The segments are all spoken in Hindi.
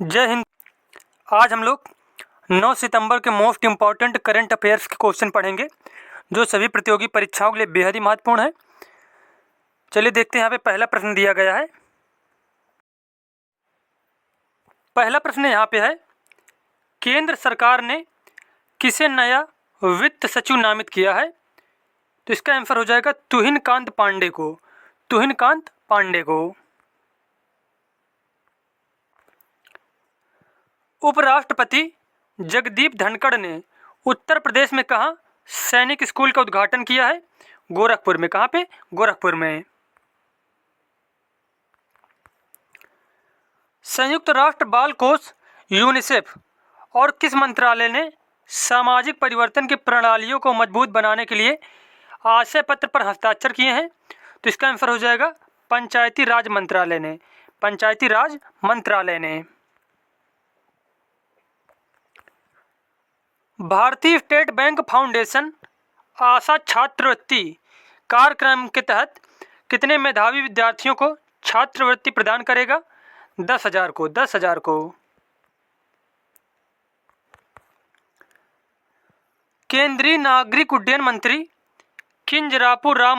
जय हिंद। आज हम लोग 9 सितंबर के मोस्ट इम्पॉर्टेंट करंट अफेयर्स के क्वेश्चन पढ़ेंगे जो सभी प्रतियोगी परीक्षाओं के लिए बेहद ही महत्वपूर्ण है। चलिए देखते हैं। यहाँ पे पहला प्रश्न दिया गया है। पहला प्रश्न यहाँ पे है, केंद्र सरकार ने किसे नया वित्त सचिव नामित किया है? तो इसका आंसर हो जाएगा तुहिनकांत पांडे को। तुहिनकांत पांडे को। उपराष्ट्रपति जगदीप धनखड़ ने उत्तर प्रदेश में कहाँ सैनिक स्कूल का उद्घाटन किया है? गोरखपुर में। कहाँ पे? गोरखपुर में। संयुक्त राष्ट्र बाल कोष यूनिसेफ और किस मंत्रालय ने सामाजिक परिवर्तन की प्रणालियों को मजबूत बनाने के लिए आशय पत्र पर हस्ताक्षर किए हैं? तो इसका आंसर हो जाएगा पंचायती राज मंत्रालय ने। पंचायती राज मंत्रालय ने। भारतीय स्टेट बैंक फाउंडेशन आशा छात्रवृत्ति कार्यक्रम के तहत कितने मेधावी विद्यार्थियों को छात्रवृत्ति प्रदान करेगा? 10,000 को। 10,000 को। केंद्रीय नागरिक उड्डयन मंत्री किंजरापू राम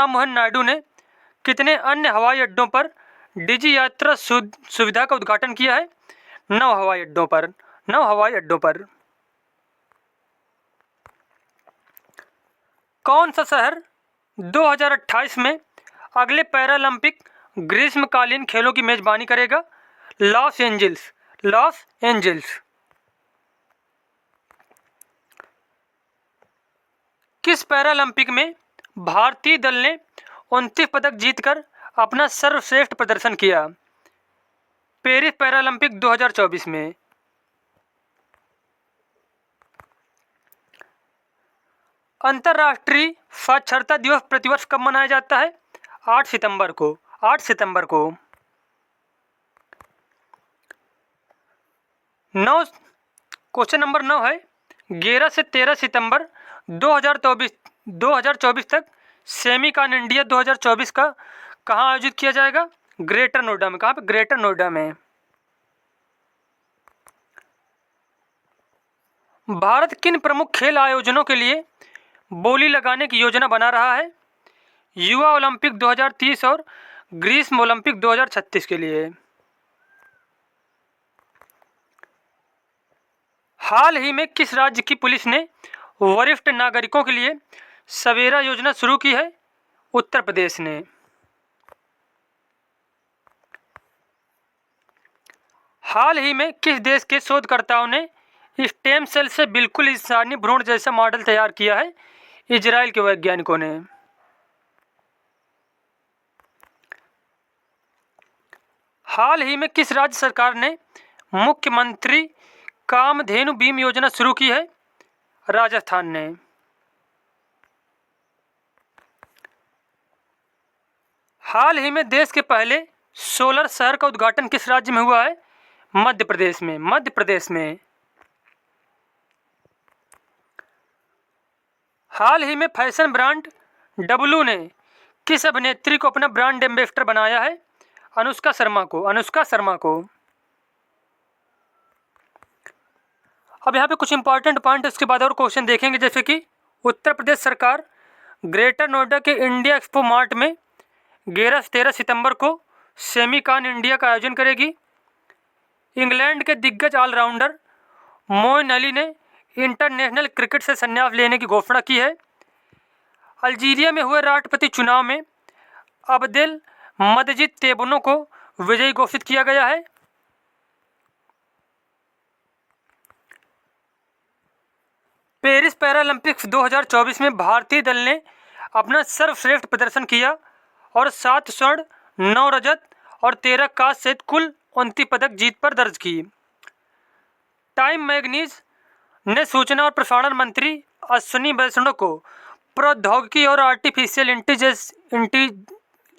मोहन नायडू ने कितने अन्य हवाई अड्डों पर डिजी यात्रा सुविधा का उद्घाटन किया है? 9 हवाई अड्डों पर। 9 हवाई अड्डों पर। कौन सा शहर 2028 में अगले पैरालंपिक ग्रीष्मकालीन खेलों की मेजबानी करेगा? Los Angeles. Los Angeles. किस पैरालंपिक में भारतीय दल ने 29 पदक जीतकर अपना सर्वश्रेष्ठ प्रदर्शन किया? पेरिस पैरालंपिक 2024 में। अंतर्राष्ट्रीय साक्षरता दिवस प्रतिवर्ष कब मनाया जाता है? 8 सितंबर को। 8 सितंबर को। 9 क्वेश्चन नंबर 9 है, 11 से 13 सितंबर 2024 तक सेमिकॉन इंडिया 2024 का कहाँ आयोजित किया जाएगा? ग्रेटर नोएडा में। कहाँ पे? ग्रेटर नोएडा में। भारत किन प्रमुख खेल आयोजनों के लिए बोली लगाने की योजना बना रहा है? युवा ओलंपिक 2030 और ग्रीष्म ओलंपिक 2036 के लिए। हाल ही में किस राज्य की पुलिस ने वरिष्ठ नागरिकों के लिए सवेरा योजना शुरू की है? उत्तर प्रदेश ने। हाल ही में किस देश के शोधकर्ताओं ने स्टेम सेल से बिल्कुल इंसानी भ्रूण जैसा मॉडल तैयार किया है? इजराइल के वैज्ञानिकों ने। हाल ही में किस राज्य सरकार ने मुख्यमंत्री कामधेनु बीम योजना शुरू की है? राजस्थान ने। हाल ही में देश के पहले सोलर शहर का उद्घाटन किस राज्य में हुआ है? मध्य प्रदेश में। मध्य प्रदेश में। हाल ही में फैशन ब्रांड डब्लू ने किस अभिनेत्री को अपना ब्रांड एम्बेसडर बनाया है? अनुष्का शर्मा को। अनुष्का शर्मा को। अब यहाँ पे कुछ इंपॉर्टेंट पॉइंट, इसके बाद और क्वेश्चन देखेंगे, जैसे कि उत्तर प्रदेश सरकार ग्रेटर नोएडा के इंडिया एक्सपो मार्ट में 11 से 13 सितंबर को सेमिकॉन इंडिया का आयोजन करेगी। इंग्लैंड के दिग्गज ऑलराउंडर मोइन अली ने इंटरनेशनल क्रिकेट से संन्यास लेने की घोषणा की है। अल्जीरिया में हुए राष्ट्रपति चुनाव में अब्देल मजीद तेब्बुन को विजयी घोषित किया गया है। पेरिस पैरालंपिक्स 2024 में भारतीय दल ने अपना सर्वश्रेष्ठ प्रदर्शन किया और 7 स्वर्ण, 9 रजत और 13 कांस्य सहित कुल 29 पदक जीत पर दर्ज की। टाइम मैगजीन ने सूचना और प्रसारण मंत्री अश्विनी वैष्णव को प्रौद्योगिकी और आर्टिफिशियल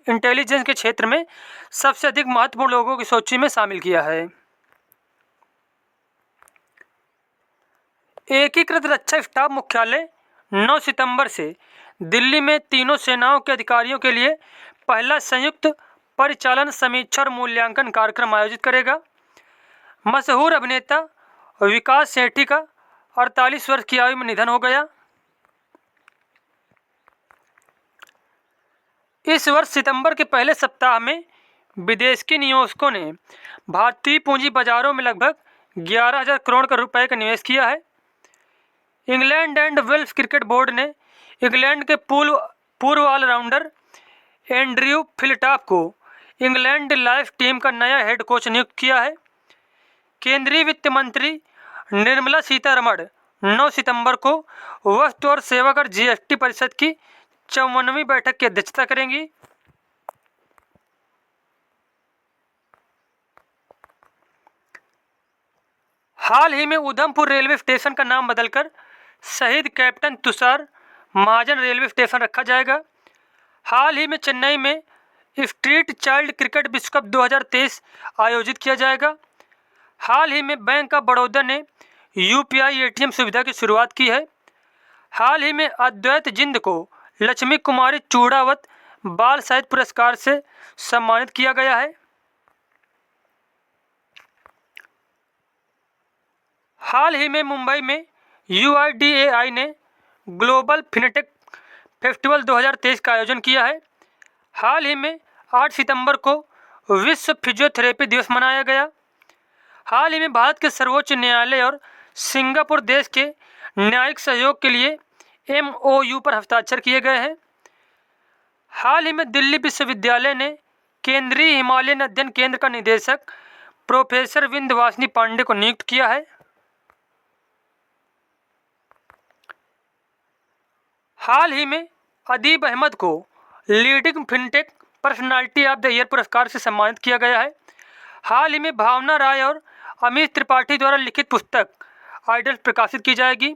इंटेलिजेंस के क्षेत्र में सबसे अधिक महत्वपूर्ण लोगों की सूची में शामिल किया है। एकीकृत रक्षा स्टाफ मुख्यालय 9 सितंबर से दिल्ली में तीनों सेनाओं के अधिकारियों के लिए पहला संयुक्त परिचालन समीक्षा और मूल्यांकन कार्यक्रम आयोजित करेगा। मशहूर अभिनेता विकास सेठी का 48 वर्ष की आयु में निधन हो गया। इस वर्ष सितंबर के पहले सप्ताह में विदेशी निवेशकों ने भारतीय पूंजी बाजारों में लगभग 11,000 करोड़ रुपए का निवेश किया है। England and Wales cricket board ने इंग्लैंड के पूर्व ऑलराउंडर एंड्रयू फिलिटॉप को इंग्लैंड लाइफ टीम का नया हेड कोच नियुक्त किया है। केंद्रीय वित्त मंत्री निर्मला सीतारमण 9 सितंबर को वस्तु और सेवा कर जीएसटी परिषद की 54वीं बैठक की अध्यक्षता करेंगी। हाल ही में उधमपुर रेलवे स्टेशन का नाम बदलकर शहीद कैप्टन तुषार महाजन रेलवे स्टेशन रखा जाएगा। हाल ही में चेन्नई में स्ट्रीट चाइल्ड क्रिकेट विश्व कप 2023 आयोजित किया जाएगा। हाल ही में बैंक ऑफ बड़ौदा ने यूपीआई एटीएम सुविधा की शुरुआत की है। हाल ही में अद्वैत जिंद को लक्ष्मी कुमारी चूड़ावत बाल साहित्य पुरस्कार से सम्मानित किया गया है। हाल ही में मुंबई में UIDAI ने ग्लोबल फिनटेक फेस्टिवल 2023 का आयोजन किया है। हाल ही में 8 सितंबर को विश्व फिजियोथेरेपी दिवस मनाया गया। हाल ही में भारत के सर्वोच्च न्यायालय और सिंगापुर देश के न्यायिक सहयोग के लिए MOU पर हस्ताक्षर किए गए हैं। हाल ही में दिल्ली विश्वविद्यालय ने केंद्रीय हिमालयन अध्ययन केंद्र का निदेशक प्रोफेसर विंध्यवासिनी पांडे को नियुक्त किया है। हाल ही में अदीब अहमद को leading fintech personality of the year पुरस्कार से सम्मानित किया गया है। हाल ही में भावना राय और अमित त्रिपाठी द्वारा लिखित पुस्तक आइडल प्रकाशित की जाएगी।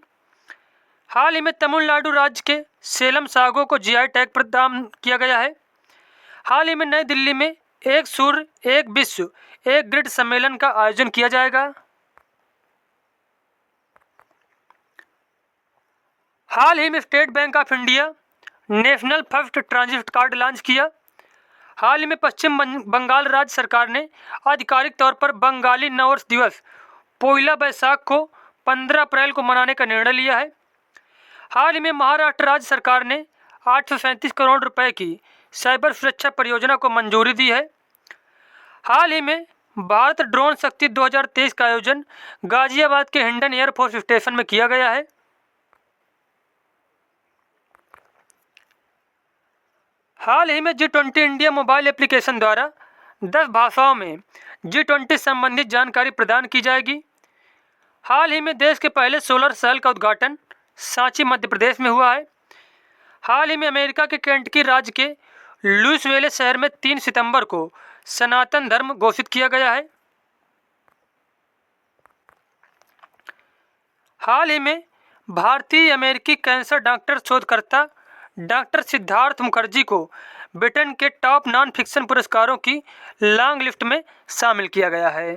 हाल ही में तमिलनाडु राज्य के सेलम सागो को GI टैग प्रदान किया गया है। हाल ही में नई दिल्ली में एक सूर्य एक विश्व एक ग्रिड सम्मेलन का आयोजन किया जाएगा। हाल ही में state bank of India national first transit card launch किया। हाल ही में पश्चिम बंगाल राज्य सरकार ने आधिकारिक तौर पर बंगाली नववर्ष दिवस पोइला बैसाख को 15 अप्रैल को मनाने का निर्णय लिया है। हाल ही में महाराष्ट्र राज्य सरकार ने 837 करोड़ रुपए की साइबर सुरक्षा परियोजना को मंजूरी दी है। हाल ही में भारत ड्रोन शक्ति 2023 का आयोजन गाजियाबाद के हिंडन एयरफोर्स स्टेशन में किया गया है। हाल ही में G20 इंडिया मोबाइल एप्लीकेशन द्वारा 10 भाषाओं में G20 संबंधित जानकारी प्रदान की जाएगी। हाल ही में देश के पहले सोलर सेल का उद्घाटन सांची मध्य प्रदेश में हुआ है। हाल ही में अमेरिका के केंटकी राज्य के लुइसविले शहर में 3 सितंबर को सनातन धर्म घोषित किया गया है। हाल ही में भारतीय अमेरिकी कैंसर डॉक्टर शोधकर्ता डॉक्टर सिद्धार्थ मुखर्जी को ब्रिटेन के टॉप नॉन फिक्शन पुरस्कारों की लॉन्ग लिस्ट में शामिल किया गया है।